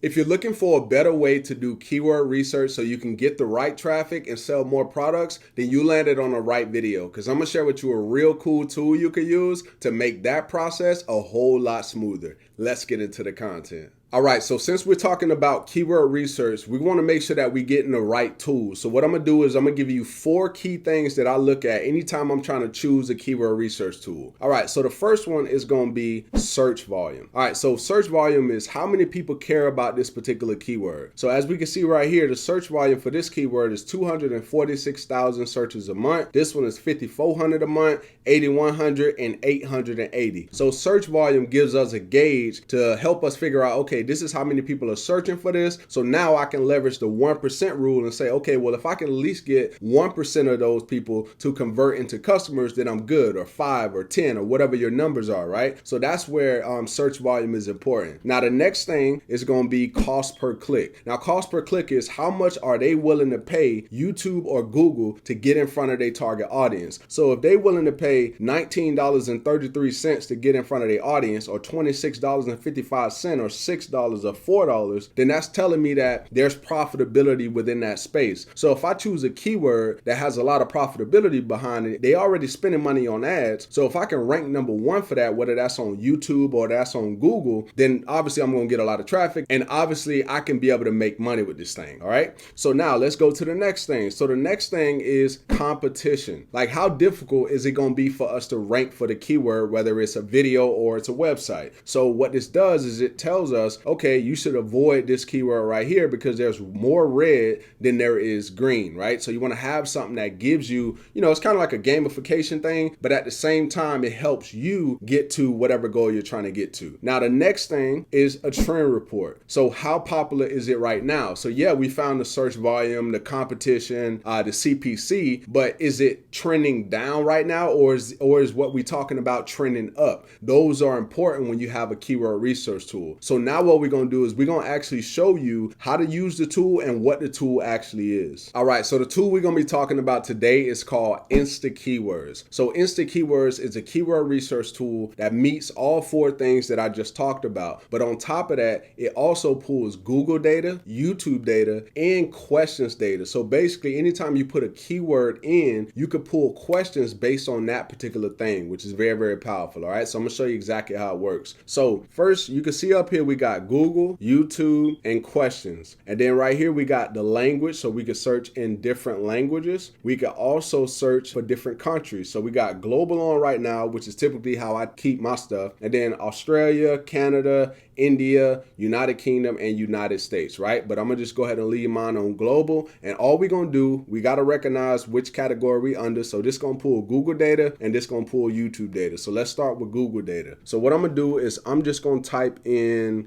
If you're looking for a better way to do keyword research so you can get the right traffic and sell more products, then you landed on the right video, because I'm going to share with you a real cool tool you can use to make that process a whole lot smoother. Let's get into the content. All right, so since we're talking about keyword research, we want to make sure that we get in the right tools. So what I'm going to do is I'm going to give you 4 key things that I look at anytime I'm trying to choose a keyword research tool. All right, so the first one is going to be search volume. All right, so search volume is how many people care about this particular keyword. So as we can see right here, the search volume for this keyword is 246,000 searches a month. This one is 5,400 a month, 8,100, and 880. So search volume gives us a gauge to help us figure out, okay, this is how many people are searching for this. So now I can leverage the 1% rule and say, okay, well, if I can at least get 1% of those people to convert into customers, then I'm good, or 5 or 10 or whatever your numbers are, right? So that's where search volume is important. Now, the next thing is going to be cost per click. Now, cost per click is how much are they willing to pay YouTube or Google to get in front of their target audience. So if they're willing to pay $19.33 to get in front of their audience, or $26.55, or $6 or $4, then that's telling me that there's profitability within that space. So if I choose a keyword that has a lot of profitability behind it, they already spending money on ads. So if I can rank number 1 for that, whether that's on YouTube or that's on Google, then obviously I'm going to get a lot of traffic, and obviously I can be able to make money with this thing. All right. So now let's go to the next thing. So the next thing is competition. Like, how difficult is it going to be for us to rank for the keyword, whether it's a video or it's a website? So what this does is it tells us, okay, you should avoid this keyword right here because there's more red than there is green, right? So you want to have something that gives you, it's kind of like a gamification thing, but at the same time, it helps you get to whatever goal you're trying to get to. Now, the next thing is a trend report. So how popular is it right now? So yeah, we found the search volume, the competition, the CPC, but is it trending down right now, or is what we're talking about trending up? Those are important when you have a keyword research tool. So now what we're going to do is we're going to actually show you how to use the tool and what the tool actually is. All right, so the tool we're going to be talking about today is called Insta Keywords. So Insta Keywords is a keyword research tool that meets all 4 things that I just talked about. But on top of that, it also pulls Google data, YouTube data, and questions data. So basically, anytime you put a keyword in, you could pull questions based on that particular thing, which is very, very powerful. All right, so I'm going to show you exactly how it works. So first, you can see up here, we got Google, YouTube, and questions. And then right here, we got the language. So we can search in different languages. We can also search for different countries. So we got global on right now, which is typically how I keep my stuff. And then Australia, Canada, India, United Kingdom, and United States, right? But I'm gonna just go ahead and leave mine on global. And all we're gonna do, we gotta recognize which category we under. So this gonna pull Google data and this gonna pull YouTube data. So let's start with Google data. So what I'm gonna do is I'm just gonna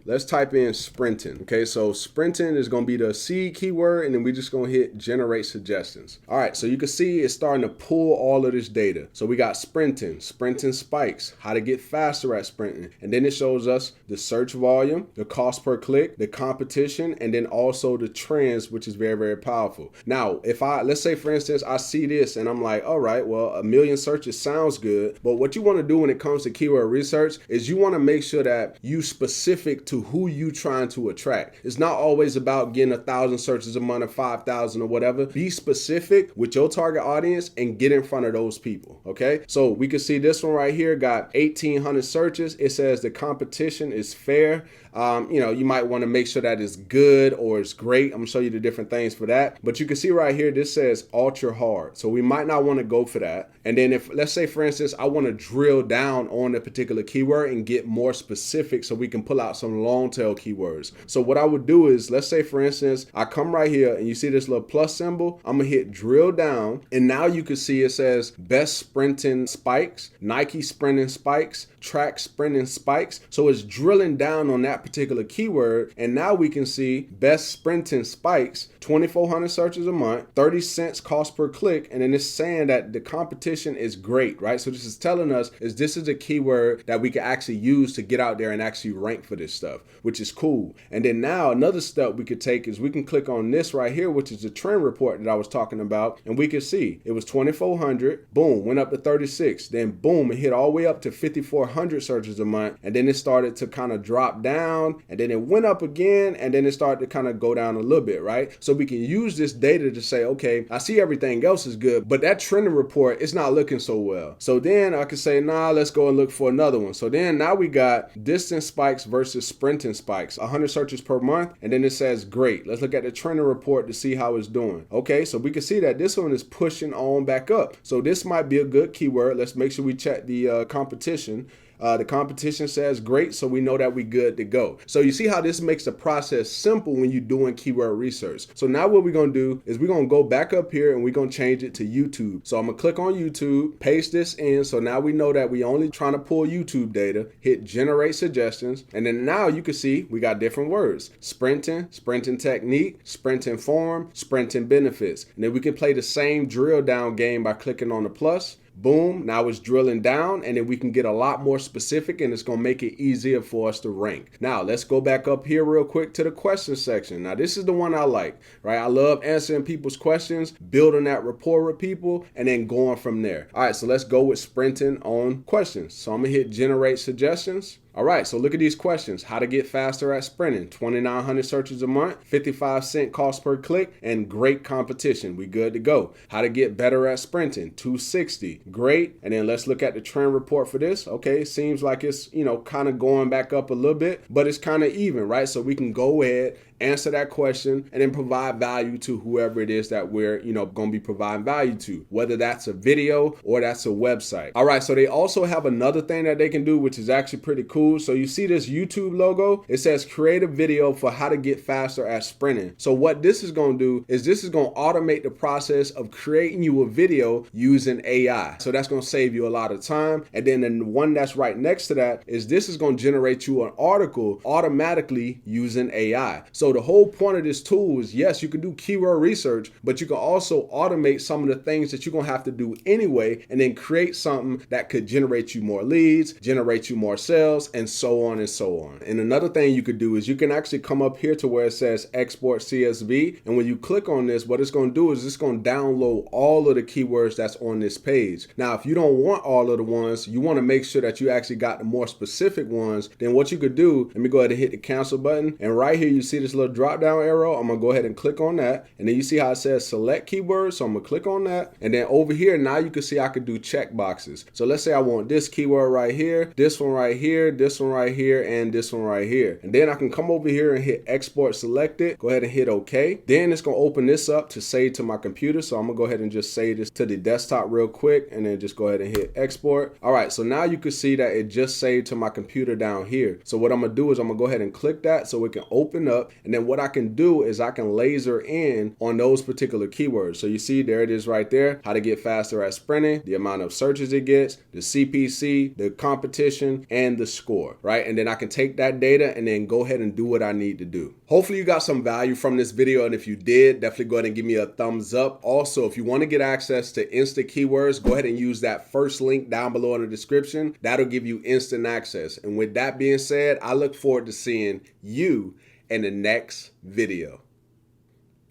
let's type in sprinting. Okay, so sprinting is gonna be the seed keyword, and then we just gonna hit generate suggestions. All right, so you can see it's starting to pull all of this data. So we got sprinting spikes, how to get faster at sprinting. And then it shows us the search volume, the cost per click, the competition, and then also the trends, which is very, very powerful. Now, let's say for instance, I see this and I'm like, all right, well, 1 million searches sounds good. But what you want to do when it comes to keyword research is you want to make sure that you specific to who you trying to attract. It's not always about getting 1,000 searches a month or 5,000 or whatever. Be specific with your target audience and get in front of those people. Okay. So we can see this one right here got 1,800 searches. It says the competition is fair. You might want to make sure that it's good or it's great. I'm gonna show you the different things for that. But you can see right here, this says ultra hard. So we might not want to go for that. And then if, let's say for instance, I want to drill down on a particular keyword and get more specific so we can pull out some long tail keywords. So what I would do is, let's say for instance, I come right here and you see this little plus symbol, I'm gonna hit drill down. And now you can see it says best sprinting spikes, Nike sprinting spikes, track sprinting spikes. So it's drilling down on that particular keyword. And now we can see best sprinting spikes, 2,400 searches a month, 30 cents cost per click. And then it's saying that the competition is great, right? So this is telling us this is a keyword that we can actually use to get out there and actually rank for this stuff, which is cool. And then now another step we could take is we can click on this right here, which is the trend report that I was talking about. And we can see it was 2,400, boom, went up to 36. Then boom, it hit all the way up to 5,400 searches a month. And then it started to kind of drop down down, and then it went up again, and then it started to kind of go down a little bit, right? So we can use this data to say, okay, I see everything else is good, but that trending report is not looking so well. So then I can say, nah, let's go and look for another one. So then now we got distance spikes versus sprinting spikes, 100 searches per month, and then it says, great. Let's look at the trending report to see how it's doing. Okay, so we can see that this one is pushing on back up. So this might be a good keyword. Let's make sure we check the competition. The competition says great, so we know that we good to go. So you see how this makes the process simple when you're doing keyword research. So now what we're gonna do is we're gonna go back up here and we're gonna change it to YouTube. So I'm gonna click on YouTube, paste this in. So now we know that we only trying to pull YouTube data, hit generate suggestions. And then now you can see we got different words: sprinting, sprinting technique, sprinting form, sprinting benefits. And then we can play the same drill down game by clicking on the plus. Boom, now it's drilling down, and then we can get a lot more specific, and it's going to make it easier for us to rank. Now let's go back up here real quick to the question section. Now this is the one I like, right? I love answering people's questions, building that rapport with people, and then going from there. All right, so let's go with sprinting on questions. So I'm gonna hit generate suggestions. All right, so look at these questions. How to get faster at sprinting, 2,900 searches a month, 55-cent cost per click, and great competition. We good to go. How to get better at sprinting, 260, great. And then let's look at the trend report for this. Okay, seems like it's, kind of going back up a little bit, but it's kind of even, right? So we can go ahead, answer that question, and then provide value to whoever it is that we're, going to be providing value to, whether that's a video or that's a website. All right, so they also have another thing that they can do, which is actually pretty cool. So you see this YouTube logo, it says create a video for how to get faster at sprinting. So what this is going to do is this is going to automate the process of creating you a video using AI. So that's going to save you a lot of time. And then the one that's right next to that is this is going to generate you an article automatically using AI. So the whole point of this tool is, yes, you can do keyword research, but you can also automate some of the things that you're going to have to do anyway, and then create something that could generate you more leads, generate you more sales, and so on and so on. And another thing you could do is you can actually come up here to where it says export CSV. And when you click on this, what it's going to do is it's going to download all of the keywords that's on this page. Now, if you don't want all of the ones, you want to make sure that you actually got the more specific ones, then what you could do, let me go ahead and hit the cancel button. And right here, you see this little drop down arrow. I'm going to go ahead and click on that. And then you see how it says select keywords. So I'm going to click on that. And then over here, now you can see I could do check boxes. So let's say I want this keyword right here, this one right here, this one right here, and this one right here. And then I can come over here and hit export selected. Go ahead and hit OK. Then it's going to open this up to save to my computer. So I'm going to go ahead and just save this to the desktop real quick, and then just go ahead and hit export. All right, so now you can see that it just saved to my computer down here. So what I'm going to do is I'm going to go ahead and click that so it can open up. And then what I can do is I can laser in on those particular keywords. So you see there it is right there. How to get faster at sprinting, the amount of searches it gets, the CPC, the competition, and the score, right? And then I can take that data and then go ahead and do what I need to do. Hopefully you got some value from this video. And if you did, definitely go ahead and give me a thumbs up. Also, if you want to get access to Insta Keywords, go ahead and use that first link down below in the description. That'll give you instant access. And with that being said, I look forward to seeing you in the next video.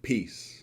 Peace.